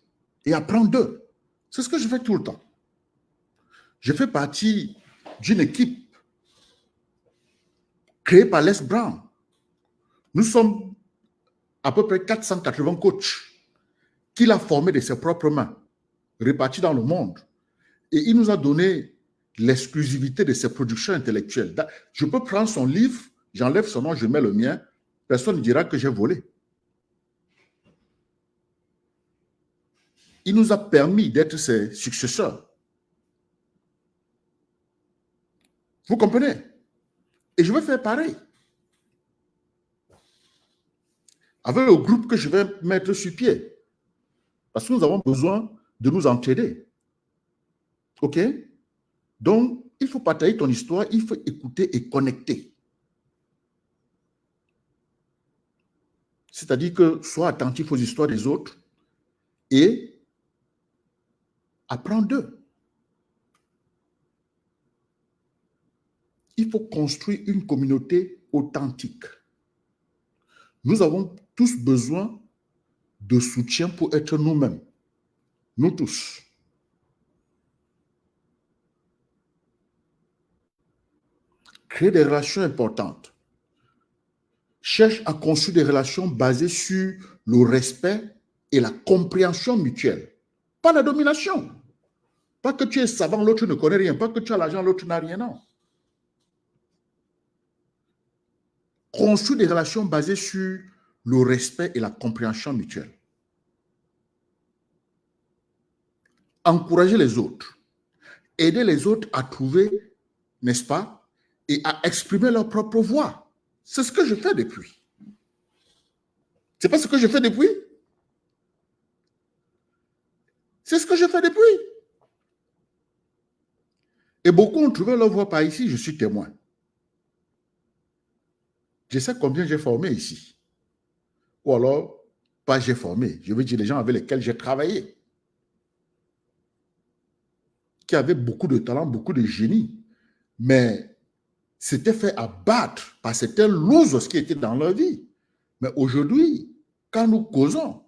A: et apprends d'eux. C'est ce que je fais tout le temps. Je fais partie d'une équipe créée par Les Brown. Nous sommes à peu près 480 coachs qu'il a formés de ses propres mains, répartis dans le monde. Et il nous a donné l'exclusivité de ses productions intellectuelles. Je peux prendre son livre, j'enlève son nom, je mets le mien, personne ne dira que j'ai volé. Il nous a permis d'être ses successeurs. Vous comprenez? Et je vais faire pareil. Avec le groupe que je vais mettre sur pied. Parce que nous avons besoin de nous entraider. OK? Donc, il faut partager ton histoire, il faut écouter et connecter. C'est-à-dire que sois attentif aux histoires des autres et apprends d'eux. Il faut construire une communauté authentique. Nous avons tous besoin de soutien pour être nous-mêmes. Nous tous. Créer des relations importantes. Cherche à construire des relations basées sur le respect et la compréhension mutuelle. Pas la domination. Pas que tu es savant, l'autre ne connaît rien. Pas que tu as l'argent, l'autre n'a rien, non. Construire des relations basées sur le respect et la compréhension mutuelle. Encourager les autres. Aider les autres à trouver, n'est-ce pas, et à exprimer leur propre voix. C'est ce que je fais depuis. C'est pas ce que je fais depuis? C'est ce que je fais depuis. Et beaucoup ont trouvé leur voie par ici, je suis témoin. Je sais combien j'ai formé ici. Ou alors, pas j'ai formé, je veux dire les gens avec lesquels j'ai travaillé, qui avaient beaucoup de talent, beaucoup de génie, mais s'étaient fait abattre par certains losers qui étaient dans leur vie. Mais aujourd'hui, quand nous causons,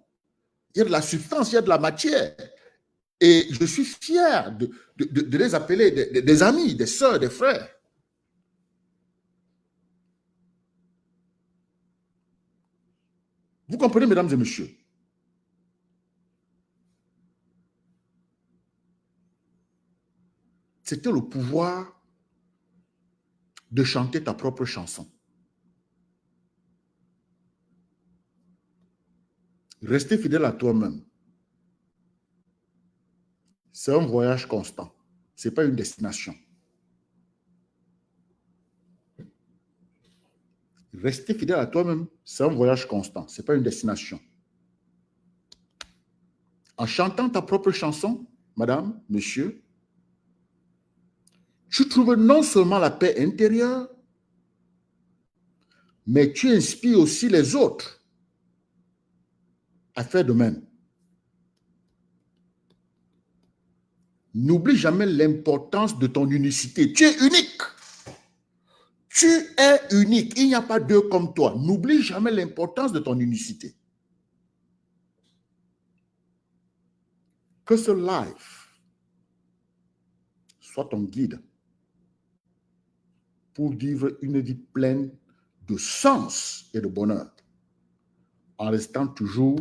A: il y a de la substance, il y a de la matière. Et je suis fier de les appeler des amis, des sœurs, des frères. Vous comprenez, mesdames et messieurs? C'était le pouvoir de chanter ta propre chanson. Rester fidèle à toi-même. C'est un voyage constant. Ce n'est pas une destination. Rester fidèle à toi-même, c'est un voyage constant. Ce n'est pas une destination. En chantant ta propre chanson, madame, monsieur, tu trouves non seulement la paix intérieure, mais tu inspires aussi les autres à faire de même. N'oublie jamais l'importance de ton unicité. Tu es unique. Tu es unique. Il n'y a pas deux comme toi. N'oublie jamais l'importance de ton unicité. Que ce live soit ton guide pour vivre une vie pleine de sens et de bonheur, en restant toujours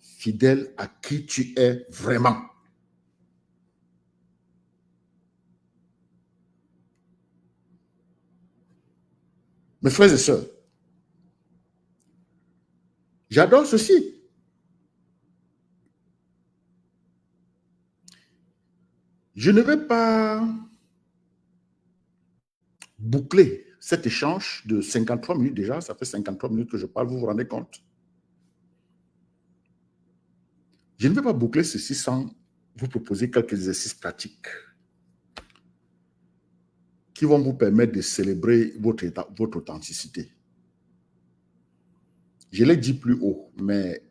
A: fidèle à qui tu es vraiment. Mes frères et sœurs, j'adore ceci. Je ne vais pas boucler cet échange de 53 minutes déjà. Ça fait 53 minutes que je parle, vous vous rendez compte? Je ne vais pas boucler ceci sans vous proposer quelques exercices pratiques qui vont vous permettre de célébrer votre authenticité. Je l'ai dit plus haut, mais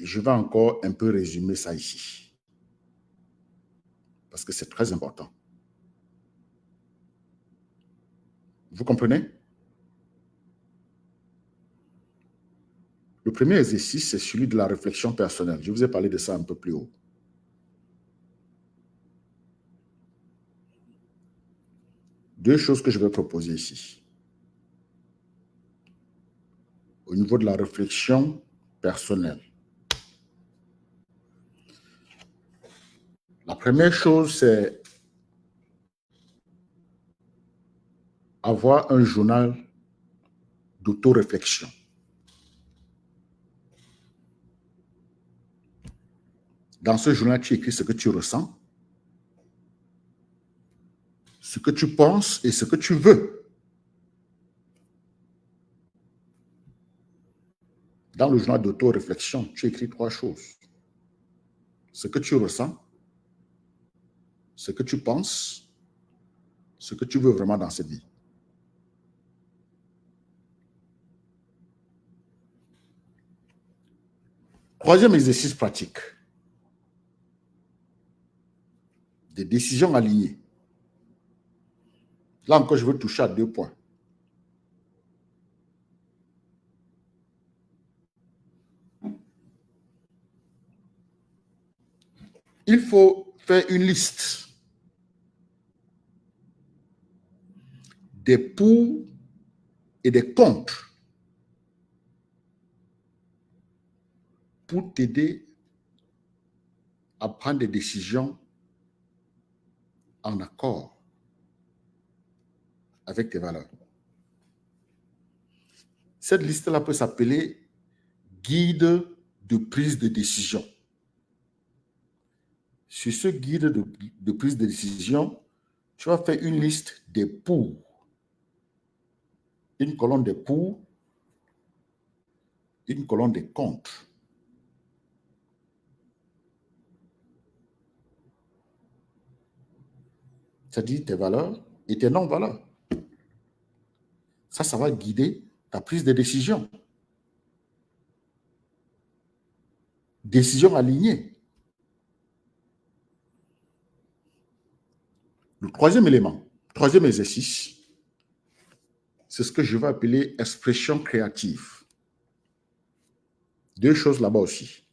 A: je vais encore un peu résumer ça ici, parce que c'est très important. Vous comprenez? Le premier exercice, c'est celui de la réflexion personnelle. Je vous ai parlé de ça un peu plus haut. Deux choses que je vais proposer ici. Au niveau de la réflexion personnelle. La première chose, c'est avoir un journal d'auto-réflexion. Dans ce journal, tu écris ce que tu ressens, ce que tu penses et ce que tu veux. Dans le journal d'auto-réflexion, tu écris trois choses. Ce que tu ressens, ce que tu penses, ce que tu veux vraiment dans cette vie. Troisième exercice pratique. Des décisions alignées. Là encore, je veux toucher à deux points. Il faut faire une liste des pour et des contre pour t'aider à prendre des décisions en accord avec tes valeurs. Cette liste-là peut s'appeler guide de prise de décision. Sur ce guide de prise de décision, tu vas faire une liste des pour, une colonne des pour, une colonne des contre. c'est-à-dire tes valeurs et tes non-valeurs. Ça va guider ta prise de décision. Décision alignée. Le troisième élément, troisième exercice, c'est ce que je vais appeler expression créative. Deux choses là-bas aussi.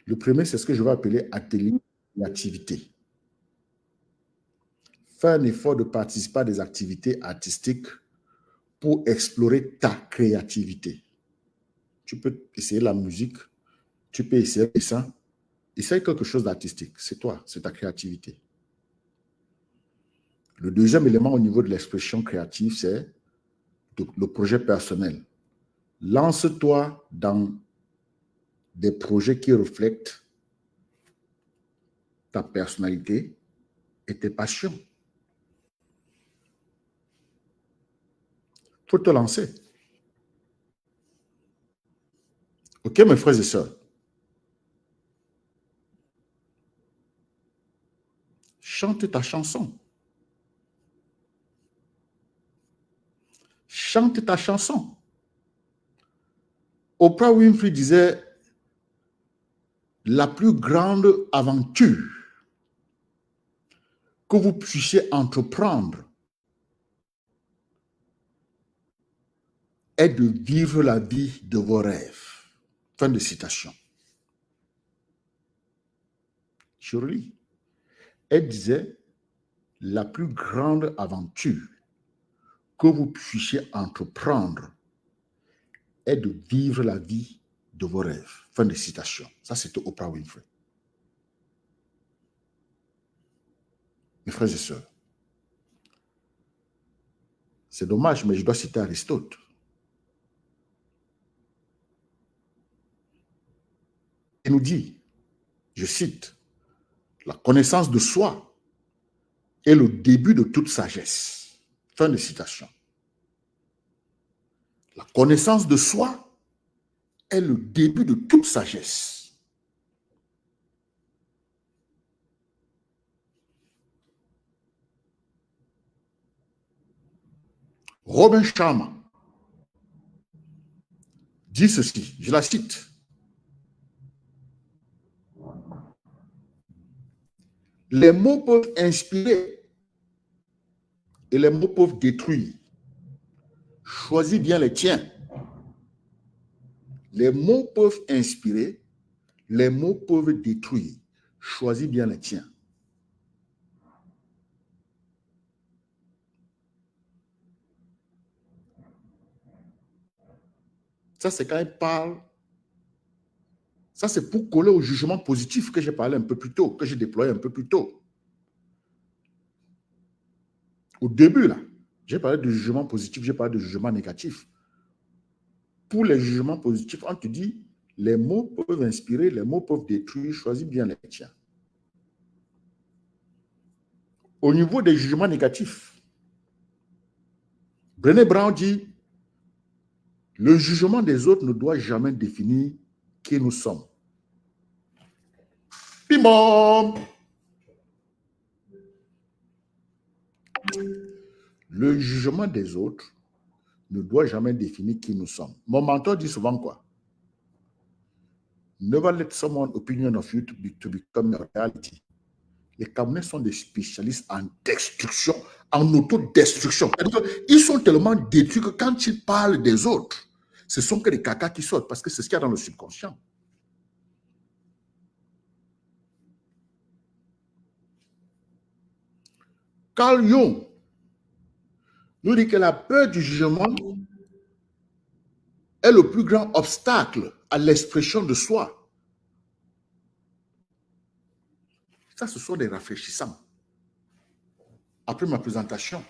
A: Le premier, c'est ce que je vais appeler atelier créativité. Fais un effort de participer à des activités artistiques pour explorer ta créativité. Tu peux essayer la musique, tu peux essayer le dessin. Essaye quelque chose d'artistique. C'est toi, c'est ta créativité. Le deuxième élément au niveau de l'expression créative, c'est le projet personnel. Lance-toi dans des projets qui reflètent ta personnalité et tes passions. Il faut te lancer. OK, mes frères et sœurs? Chante ta chanson. Chante ta chanson. Oprah Winfrey disait, la plus grande aventure que vous puissiez entreprendre est de vivre la vie de vos rêves. Fin de citation. Je relis. Elle disait, la plus grande aventure que vous puissiez entreprendre est de vivre la vie de vos rêves. Fin de citation. Ça, c'était Oprah Winfrey. Mes frères et sœurs, c'est dommage, mais je dois citer Aristote. Il nous dit, je cite, la connaissance de soi est le début de toute sagesse. Fin de citation. La connaissance de soi est le début de toute sagesse. Robin Sharma dit ceci, je la cite. Les mots peuvent inspirer et les mots peuvent détruire. Choisis bien les tiens. Les mots peuvent inspirer, les mots peuvent détruire. Choisis bien les tiens. Ça, c'est quand il parle. Ça, c'est pour coller au jugement positif que j'ai parlé un peu plus tôt, que j'ai déployé un peu plus tôt. Au début, là, j'ai parlé de jugement positif, j'ai parlé de jugement négatif. Pour les jugements positifs, on te dit, les mots peuvent inspirer, les mots peuvent détruire, choisis bien les tiens. Au niveau des jugements négatifs, Brené Brown dit, le jugement des autres ne doit jamais définir qui nous sommes. Pimom! Le jugement des autres ne doit jamais définir qui nous sommes. Mon mentor dit souvent quoi? Never let someone's opinion of you to become your reality. Les Camerounais sont des spécialistes en destruction, en autodestruction. Ils sont tellement détruits que quand ils parlent des autres, ce sont que des caca qui sortent parce que c'est ce qu'il y a dans le subconscient. Carl Jung nous dit que la peur du jugement est le plus grand obstacle à l'expression de soi. Ça, ce sont des rafraîchissants. Après ma présentation,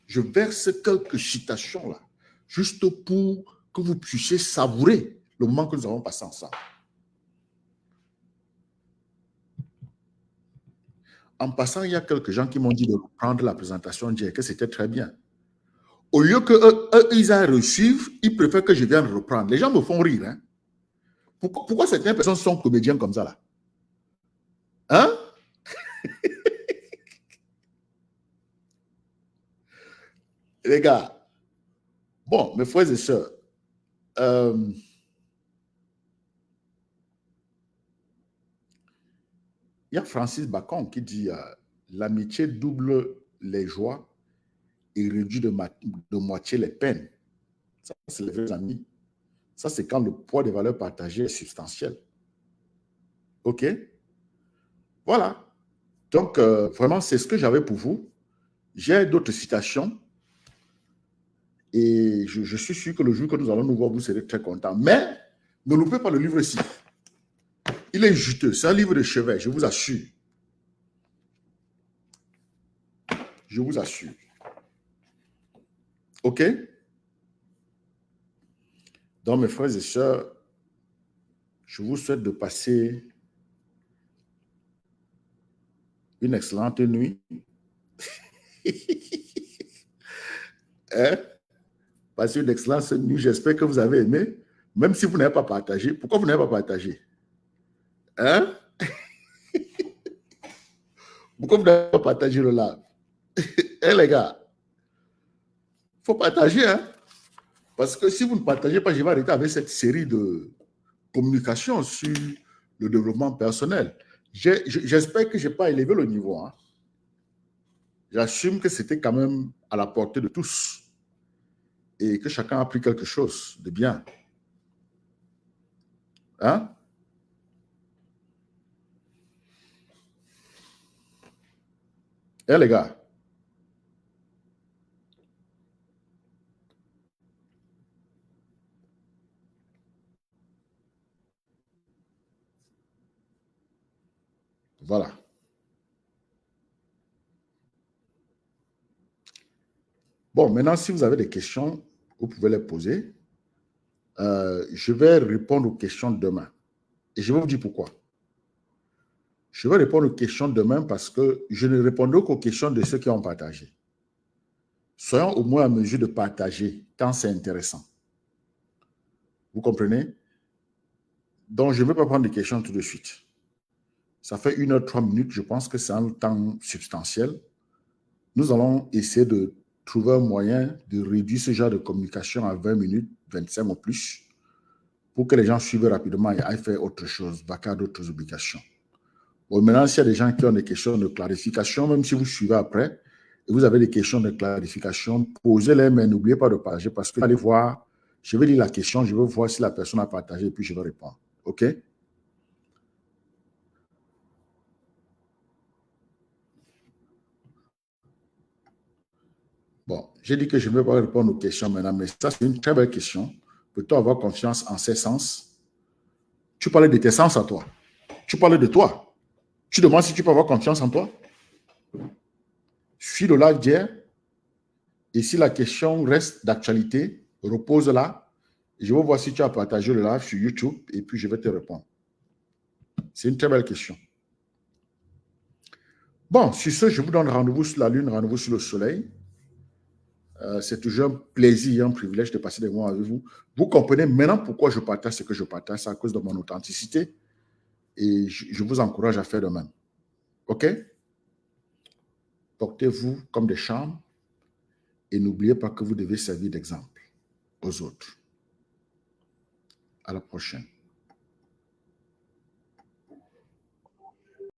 A: je verse quelques citations là, juste pour que vous puissiez savourer le moment que nous avons passé ensemble. En passant, il y a quelques gens qui m'ont dit de reprendre la présentation, dire que c'était très bien. Au lieu qu'eux, ils aillent reçu, ils préfèrent que je vienne reprendre. Les gens me font rire. Hein? Pourquoi certaines personnes sont comédiens comme ça, là? Hein? Les gars, bon, mes frères et sœurs, il y a Francis Bacon qui dit l'amitié double les joies et réduit de moitié les peines. Ça, c'est les vrais amis. Ça, c'est quand le poids des valeurs partagées est substantiel. OK? Voilà. Donc, vraiment, c'est ce que j'avais pour vous. J'ai d'autres citations et je suis sûr que le jour que nous allons nous voir, vous serez très contents. Mais ne loupez pas le livre ici. Il est juteux. C'est un livre de chevet, je vous assure. Je vous assure. OK? Donc, mes frères et sœurs, je vous souhaite de passer une excellente nuit. Hein? Passez une excellente nuit. J'espère que vous avez aimé. Même si vous n'avez pas partagé. Pourquoi vous n'avez pas partagé? Hein? Pourquoi vous n'avez pas partagé le live? Eh les gars, il faut partager. Hein? Parce que si vous ne partagez pas, je vais arrêter avec cette série de communications sur le développement personnel. J'espère que je n'ai pas élevé le niveau. Hein? J'assume que c'était quand même à la portée de tous et que chacun a appris quelque chose de bien. Hein? Eh les gars, voilà. Bon, maintenant, si vous avez des questions, vous pouvez les poser. Je vais répondre aux questions demain. Et je vais vous dire pourquoi. Je vais répondre aux questions demain parce que je ne répondrai qu'aux questions de ceux qui ont partagé. Soyons au moins à mesure de partager quand c'est intéressant. Vous comprenez? Donc, je ne vais pas prendre des questions tout de suite. Ça fait 1 heure 3 minutes. Je pense que c'est un temps substantiel. Nous allons essayer de trouver un moyen de réduire ce genre de communication à 20 minutes, 25 ou plus, pour que les gens suivent rapidement et aillent faire autre chose, vaquer à d'autres obligations. Bon, maintenant, s'il y a des gens qui ont des questions de clarification, même si vous suivez après, et vous avez des questions de clarification, posez-les, mais n'oubliez pas de partager parce que allez voir, je vais lire la question, je vais voir si la personne a partagé et puis je vais répondre. OK? Bon, j'ai dit que je ne vais pas répondre aux questions maintenant, mais ça, c'est une très belle question. Peut-on avoir confiance en ses sens? Tu parlais de tes sens à toi. Tu parlais de toi. Tu demandes si tu peux avoir confiance en toi. Suis le live d'hier. Et si la question reste d'actualité, repose-la. Je vais voir si tu as partagé le live sur YouTube et puis je vais te répondre. C'est une très belle question. Bon, sur ce, je vous donne rendez-vous sur la Lune, rendez-vous sur le Soleil. C'est toujours un plaisir et un privilège de passer des moments avec vous. Vous comprenez maintenant pourquoi je partage ce que je partage. C'est à cause de mon authenticité. Et je vous encourage à faire de même. OK? Portez-vous comme des charmes et n'oubliez pas que vous devez servir d'exemple aux autres. À la prochaine.